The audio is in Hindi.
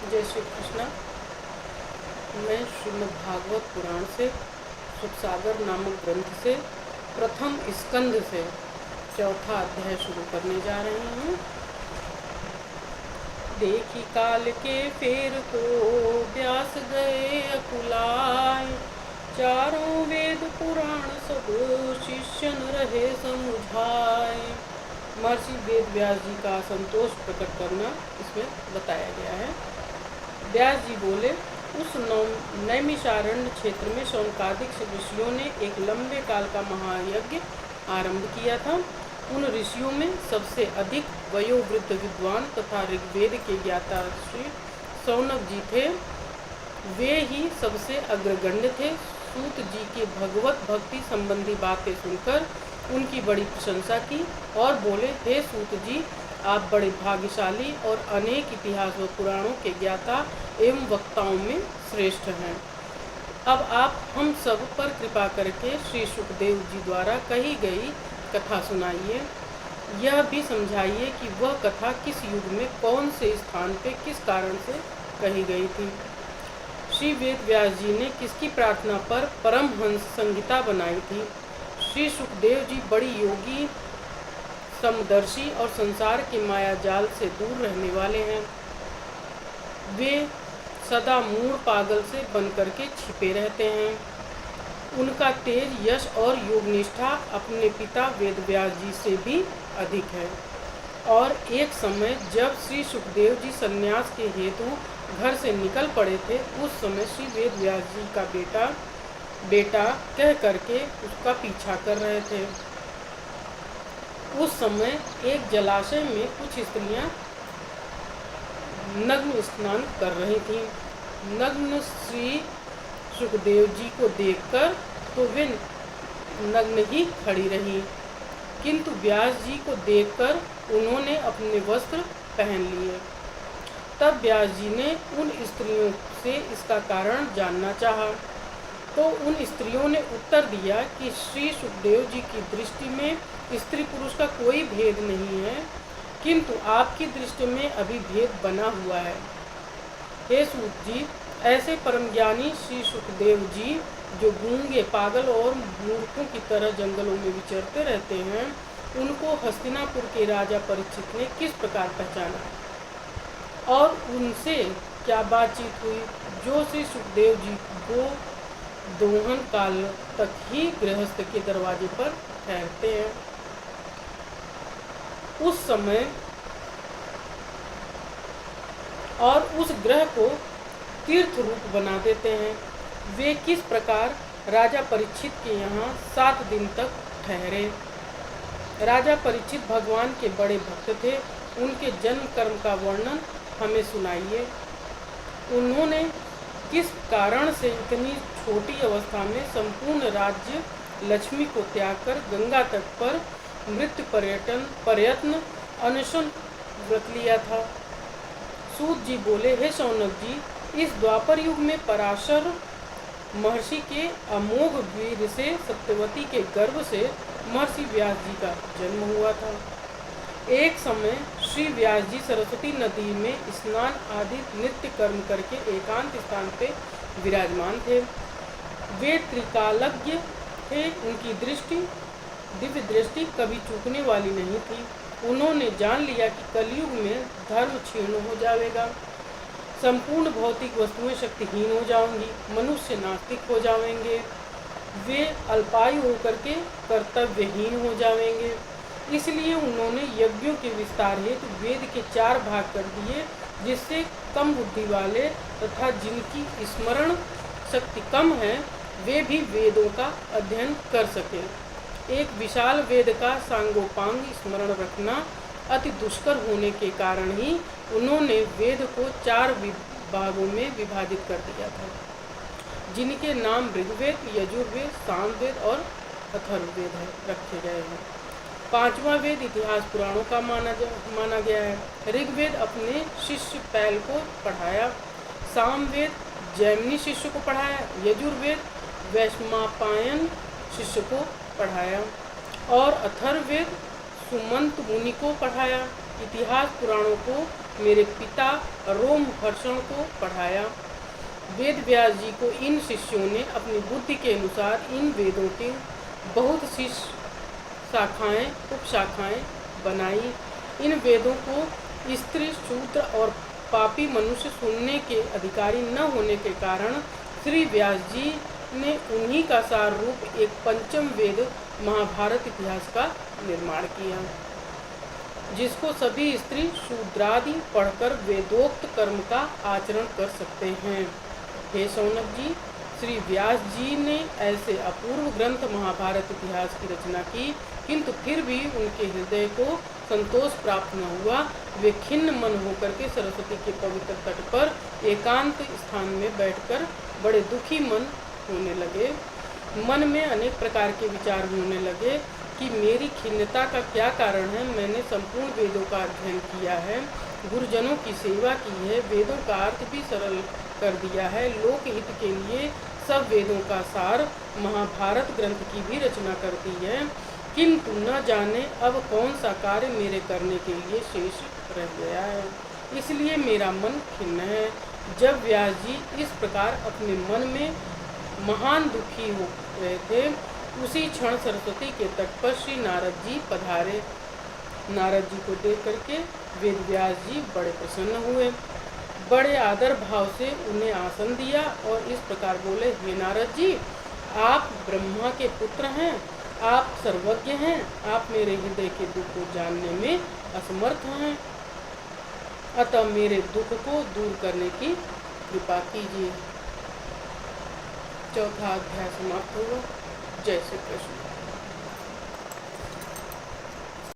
जय श्री कृष्ण। मैं श्रीमद् भागवत पुराण से सुखसागर नामक ग्रंथ से प्रथम स्कंद से चौथा अध्याय शुरू करने जा रही हूँ। देखी काल के फेर को व्यास गए अकुलाय, चारों वेद पुराण सब शिष्यन रहे समुझाए। महर्षि वेद व्यास जी का संतोष प्रकट करना इसमें बताया गया है। व्यास जी बोले, उस नैमिषारण्य क्षेत्र में शौनकादिक ऋषियों ने एक लंबे काल का महायज्ञ आरंभ किया था। उन ऋषियों में सबसे अधिक वयोवृद्ध विद्वान तथा ऋग्वेद के ज्ञाता श्री शौनक जी थे। वे ही सबसे अग्रगण्य थे। सूत जी की भगवत भक्ति संबंधी बातें सुनकर उनकी बड़ी प्रशंसा की और बोले, हे सूत जी, आप बड़े भाग्यशाली और अनेक इतिहास व पुराणों के ज्ञाता एवं वक्ताओं में श्रेष्ठ हैं। अब आप हम सब पर कृपा करके श्री सुखदेव जी द्वारा कही गई कथा सुनाइए। यह भी समझाइए कि वह कथा किस युग में कौन से स्थान पे किस कारण से कही गई थी। श्री वेद व्यास जी ने किसकी प्रार्थना पर परमहंस संहिता बनाई थी। श्री सुखदेव जी बड़ी योगी, समदर्शी और संसार के माया जाल से दूर रहने वाले हैं। वे सदा मूढ़ पागल से बन करके छिपे रहते हैं। उनका तेज, यश और योगनिष्ठा अपने पिता वेद व्यास जी से भी अधिक है। और एक समय जब श्री सुखदेव जी संन्यास के हेतु घर से निकल पड़े थे, उस समय श्री वेद व्यास जी का बेटा कह करके उसका पीछा कर रहे थे। उस समय एक जलाशय में कुछ स्त्रियां नग्न स्नान कर रही थीं। नग्न श्री सुखदेव जी को देखकर तो वे नग्न ही खड़ी रहीं, किंतु व्यास जी को देखकर उन्होंने अपने वस्त्र पहन लिए। तब व्यास जी ने उन स्त्रियों से इसका कारण जानना चाहा, तो उन स्त्रियों ने उत्तर दिया कि श्री सुखदेव जी की दृष्टि में स्त्री पुरुष का कोई भेद नहीं है, किंतु आपकी दृष्टि में अभी भेद बना हुआ है। हे सूत जी, ऐसे परम ज्ञानी श्री सुखदेव जी, जो गूंगे, पागल और मूर्खों की तरह जंगलों में विचरते रहते हैं, उनको हस्तिनापुर के राजा परीक्षित ने किस प्रकार पहचाना और उनसे क्या बातचीत हुई, जो श्री सुखदेव जी को दोहन काल तक ही गृहस्थ के दरवाजे पर ठहरते हैं। उस समय और उस ग्रह को तीर्थ रूप बना देते हैं। वे किस प्रकार राजा परीक्षित के यहाँ 7 दिन तक ठहरे। राजा परीक्षित भगवान के बड़े भक्त थे। उनके जन्म कर्म का वर्णन हमें सुनाइए। उन्होंने किस कारण से इतनी छोटी अवस्था में संपूर्ण राज्य लक्ष्मी को त्याग कर गंगा तट पर मृत्यु प्रयत्न अनशन व्रत लिया था। सूत जी बोले, हे शौनक जी, इस द्वापर युग में पराशर महर्षि के अमोघ वीर से सत्यवती के गर्भ से महर्षि व्यास जी का जन्म हुआ था। एक समय श्री व्यास जी सरस्वती नदी में स्नान आदि नित्य कर्म करके एकांत स्थान पे विराजमान थे। वे त्रिकालज्ञ थे। उनकी दिव्य दृष्टि कभी चूकने वाली नहीं थी। उन्होंने जान लिया कि कलयुग में धर्म क्षीण हो जाएगा, संपूर्ण भौतिक वस्तुएं शक्तिहीन हो जाएंगी, मनुष्य नास्तिक हो जाएंगे, वे अल्पायु होकर के कर्तव्यहीन हो जाएंगे। इसलिए उन्होंने यज्ञों के विस्तार हेतु वेद के 4 भाग कर दिए, जिससे कम बुद्धि वाले तथा जिनकी स्मरण शक्ति कम है, वे भी वेदों का अध्ययन कर सके। एक विशाल वेद का सांगोपांग स्मरण रखना अति दुष्कर होने के कारण ही उन्होंने वेद को 4 भागों में विभाजित कर दिया था, जिनके नाम ऋग्वेद, यजुर्वेद, सामवेद और अथर्ववेद रखे गए हैं। 5वां वेद इतिहास पुराणों का माना गया है। ऋग्वेद अपने शिष्य पैल को पढ़ाया, सामवेद जैमिनी शिष्य को पढ़ाया, यजुर्वेद वैशंपायन शिष्य को पढ़ाया और अथर्ववेद सुमंत मुनि को पढ़ाया। इतिहास पुराणों को मेरे पिता रोमहर्षण को पढ़ाया। वेद व्यास जी को इन शिष्यों ने अपनी बुद्धि के अनुसार इन वेदों की बहुत सी शाखाएं उपशाखाएं बनाई। इन वेदों को स्त्री, शूद्र और पापी मनुष्य सुनने के अधिकारी न होने के कारण श्री व्यास जी ने उन्हीं का सार रूप एक पंचम वेद महाभारत इतिहास का निर्माण किया, जिसको सभी स्त्री शूद्रादि पढ़कर वेदोक्त कर्म का आचरण कर सकते हैं। हे शौनक जी, श्री व्यास जी ने ऐसे अपूर्व ग्रंथ महाभारत इतिहास की रचना की, किंतु फिर भी उनके हृदय को संतोष प्राप्त न हुआ। वे खिन्न मन होकर के सरस्वती के पवित्र तट पर एकांत स्थान में बैठकर बड़े दुखी मन होने लगे। मन में अनेक प्रकार के विचार होने लगे कि मेरी खिन्नता का क्या कारण है। मैंने संपूर्ण वेदों का अध्ययन किया है, गुरुजनों की सेवा की है, वेदों का अर्थ भी सरल कर दिया है, लोकहित के लिए सब वेदों का सार महाभारत ग्रंथ की भी रचना कर दी है, किंतु न जाने अब कौन सा कार्य मेरे करने के लिए शेष रह गया है, इसलिए मेरा मन खिन्न है। जब व्यास जी इस प्रकार अपने मन में महान दुखी हो रहे थे, उसी क्षण सरस्वती के तट पर श्री नारद जी पधारे। नारद जी को देख करके वेद व्यास जी बड़े प्रसन्न हुए, बड़े आदर भाव से उन्हें आसन दिया और इस प्रकार बोले, हे नारद जी, आप ब्रह्मा के पुत्र हैं, आप सर्वज्ञ हैं, आप मेरे हृदय के दुख को जानने में असमर्थ हैं, अतः मेरे दुख को दूर करने की कृपा कीजिए। चौथा अध्याय समाप्त हुआ। जय श्री कृष्ण।